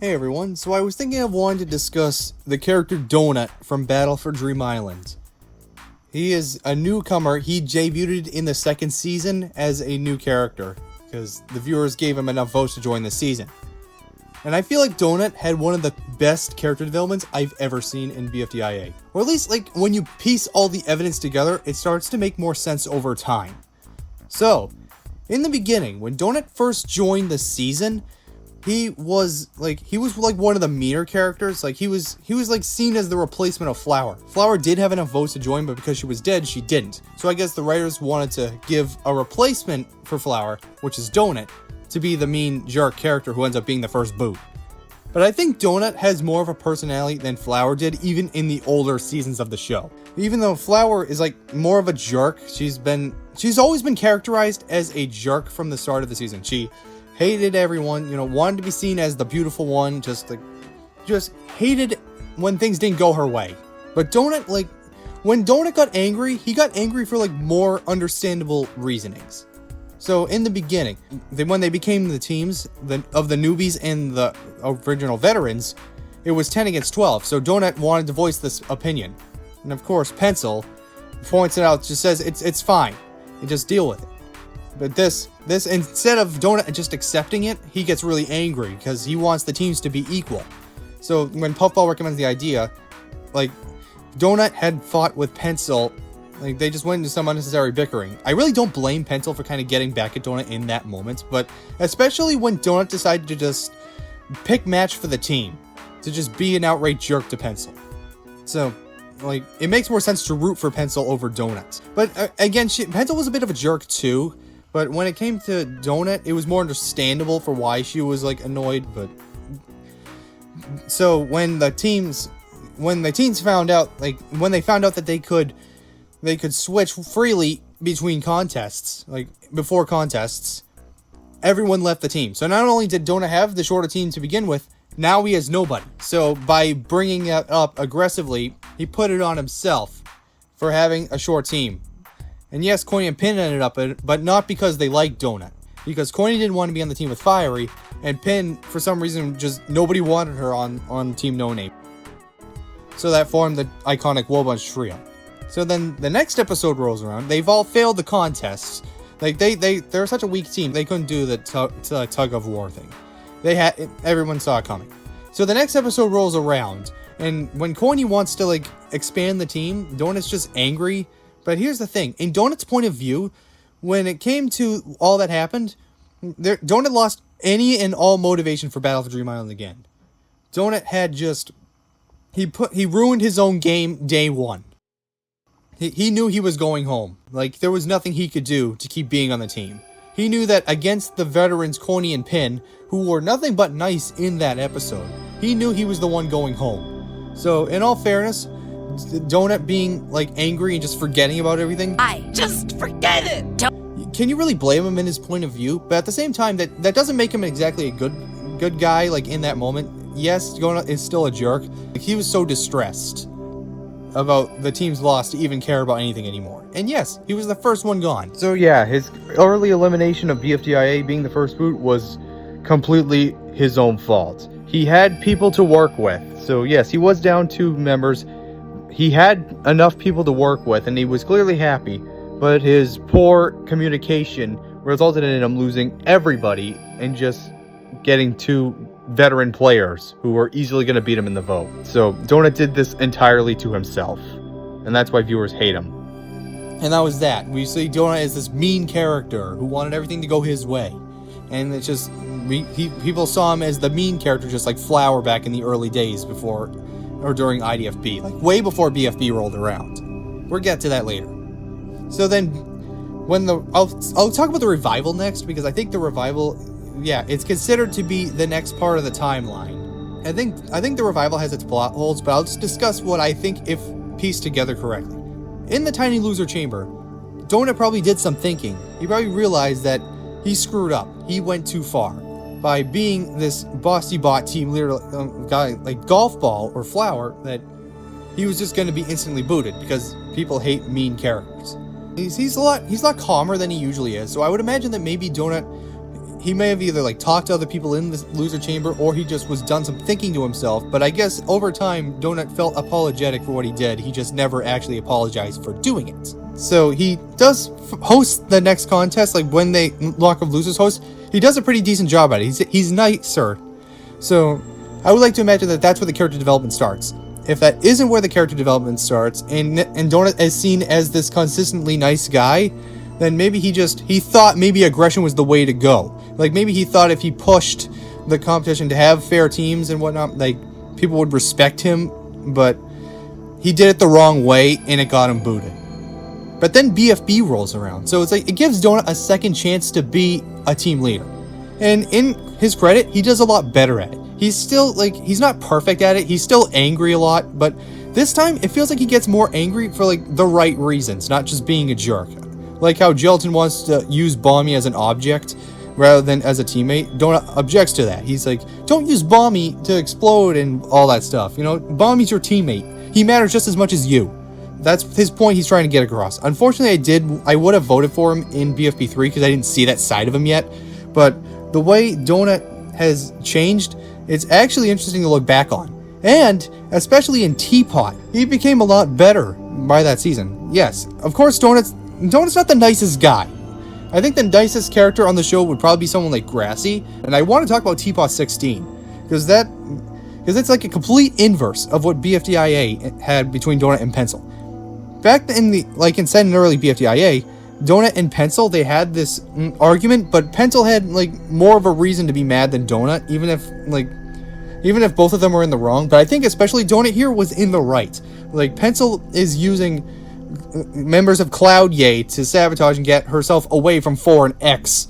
Hey everyone, so I was thinking of wanting to discuss the character Donut from Battle for Dream Island. He is a newcomer. He debuted in the second season as a new character, because the viewers gave him enough votes to join the season. And I feel like Donut had one of the best character developments I've ever seen in BFDIA. Or at least, like, when you piece all the evidence together, it starts to make more sense over time. So, in the beginning, when Donut first joined the season, he was one of the meaner characters. Like he was like seen as the replacement of Flower. Flower did have enough votes to join, but because she was dead, she didn't. So I guess the writers wanted to give a replacement for Flower, which is Donut, to be the mean jerk character who ends up being the first boot. But I think Donut has more of a personality than Flower did, even in the older seasons of the show. Even though Flower is like more of a jerk, she's always been characterized as a jerk from the start of the season. She hated everyone, wanted to be seen as the beautiful one, just hated when things didn't go her way. But Donut, when Donut got angry, he got angry for more understandable reasonings. So in the beginning, when they became the teams of the newbies and the original veterans, it was 10 against 12. So Donut wanted to voice this opinion. And of course, Pencil points it out, just says it's fine. You just deal with it. But this instead of Donut just accepting it, he gets really angry because he wants the teams to be equal. So when Puffball recommends the idea, Donut had fought with Pencil, they just went into some unnecessary bickering. I really don't blame Pencil for kind of getting back at Donut in that moment, but especially when Donut decided to just pick match for the team, to just be an outright jerk to Pencil. So, it makes more sense to root for Pencil over Donut. But again, Pencil was a bit of a jerk too. But when it came to Donut, it was more understandable for why she was annoyed. But so when the teens found out, when they found out that they could switch freely between contests, before contests, everyone left the team. So not only did Donut have the shorter team to begin with, now he has nobody. So by bringing it up aggressively, he put it on himself for having a short team. And yes, Coiny and Pin ended up in it, but not because they liked Donut. Because Coiny didn't want to be on the team with Fiery, and Pin, for some reason, just nobody wanted her on Team No Name. So that formed the iconic Wobunch trio. So then the next episode rolls around. They've all failed the contests. They're such a weak team, they couldn't do the tug of war thing. Everyone saw it coming. So the next episode rolls around, and when Coiny wants to expand the team, Donut's just angry. But here's the thing, in Donut's point of view, when it came to all that happened, Donut lost any and all motivation for Battle for Dream Island again. Donut had he ruined his own game day one. He knew he was going home. There was nothing he could do to keep being on the team. He knew that against the veterans Coiny and Pin, who were nothing but nice in that episode, he knew he was the one going home. So, in all fairness, Donut being angry and just forgetting about everything, I just forget it. Can you really blame him in his point of view? But at the same time, that doesn't make him exactly a good guy. In that moment, yes, Donut is still a jerk. He was so distressed about the team's loss to even care about anything anymore. And yes, he was the first one gone. So yeah, his early elimination of BFDIA being the first boot was completely his own fault. He had people to work with. So yes, he was down 2 members. He had enough people to work with, and he was clearly happy, but his poor communication resulted in him losing everybody and just getting 2 veteran players who were easily going to beat him in the vote. So Donut did this entirely to himself, and that's why viewers hate him. And that was that. We see Donut as this mean character who wanted everything to go his way. And it's just, people saw him as the mean character, just like Flower back in the early days before or during IDFB, way before BFB rolled around. We'll get to that later. So then, I'll talk about the revival next, because I think the revival, it's considered to be the next part of the timeline. I think the revival has its plot holes, but I'll just discuss what I think if pieced together correctly. In the Tiny Loser Chamber, Donut probably did some thinking. He probably realized that he screwed up. He went too far. By being this bossy bot team leader guy like Golf Ball or Flower, that he was just going to be instantly booted because people hate mean characters. He's a lot calmer than he usually is, so I would imagine that maybe Donut, he may have either like talked to other people in the loser chamber, or he just was done some thinking to himself. But I guess over time, Donut felt apologetic for what he did. He just never actually apologized for doing it. So he does host the next contest, like when they Lock of Losers host. He does a pretty decent job at it. He's nicer. So I would like to imagine that that's where the character development starts. If that isn't where the character development starts, and Donut is seen as this consistently nice guy, then maybe he thought maybe aggression was the way to go. Like maybe he thought if he pushed the competition to have fair teams and whatnot, like people would respect him, but he did it the wrong way and it got him booted. But then BFB rolls around, so it's like it gives Donut a second chance to be a team leader. And in his credit, he does a lot better at it. He's still, like, he's not perfect at it. He's still angry a lot, but this time it feels like he gets more angry for, like, the right reasons, not just being a jerk. Like how Gelatin wants to use Bomby as an object rather than as a teammate. Donut objects to that. He's like, don't use Bomby to explode and all that stuff. You know, Bomby's your teammate. He matters just as much as you. That's his point he's trying to get across. Unfortunately, I would have voted for him in BFP3 because I didn't see that side of him yet. But the way Donut has changed, it's actually interesting to look back on. And, especially in Teapot, he became a lot better by that season. Yes, of course, Donut's not the nicest guy. I think the nicest character on the show would probably be someone like Grassy. And I want to talk about Teapot 16. Because it's like a complete inverse of what BFDIA had between Donut and Pencil. Back in in early BFDIA, Donut and Pencil, they had this argument, but Pencil had like more of a reason to be mad than Donut, even if both of them were in the wrong. But I think especially Donut here was in the right. Like Pencil is using members of Cloud Yay to sabotage and get herself away from 4 and X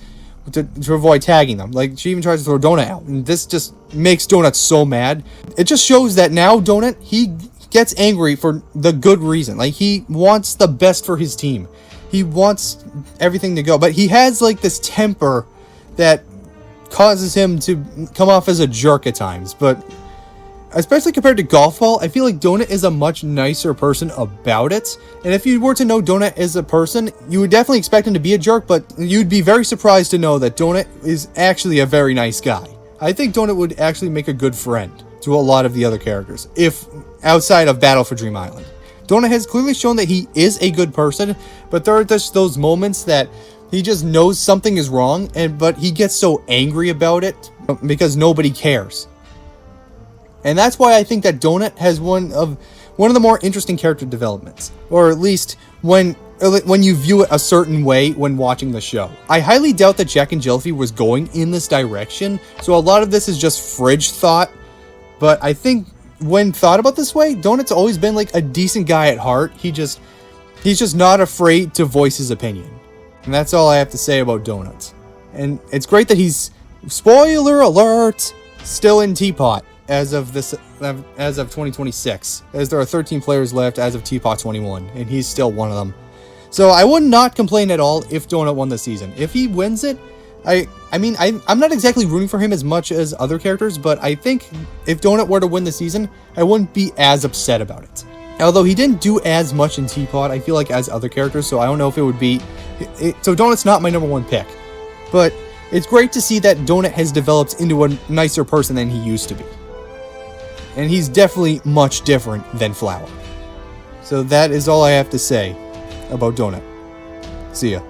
to avoid tagging them. Like she even tries to throw Donut out, and this just makes Donut so mad. It just shows that now Donut, he gets angry for the good reason. Like he wants the best for his team. He wants everything to go, but he has like this temper that causes him to come off as a jerk at times. But especially compared to Golf Ball, I feel like Donut is a much nicer person about it. And if you were to know Donut as a person, you would definitely expect him to be a jerk, but you'd be very surprised to know that Donut is actually a very nice guy. I think Donut would actually make a good friend to a lot of the other characters, if outside of Battle for Dream Island. Donut has clearly shown that he is a good person, but there are just those moments that he just knows something is wrong, but he gets so angry about it because nobody cares. And that's why I think that Donut has one of the more interesting character developments, or at least when you view it a certain way when watching the show. I highly doubt that Jack and Jellify was going in this direction, so a lot of this is just fridge thought. But I think when thought about this way, Donut's always been like a decent guy at heart. He's just not afraid to voice his opinion. And that's all I have to say about Donut. And it's great that he's, spoiler alert, still in Teapot as of 2026. As there are 13 players left as of Teapot 21, and he's still one of them. So I would not complain at all if Donut won the season. If he wins it, I'm not exactly rooting for him as much as other characters, but I think if Donut were to win the season, I wouldn't be as upset about it. Although he didn't do as much in Teapot, I feel like, as other characters, so I don't know if it would be... So Donut's not my number one pick. But it's great to see that Donut has developed into a nicer person than he used to be. And he's definitely much different than Flower. So that is all I have to say about Donut. See ya.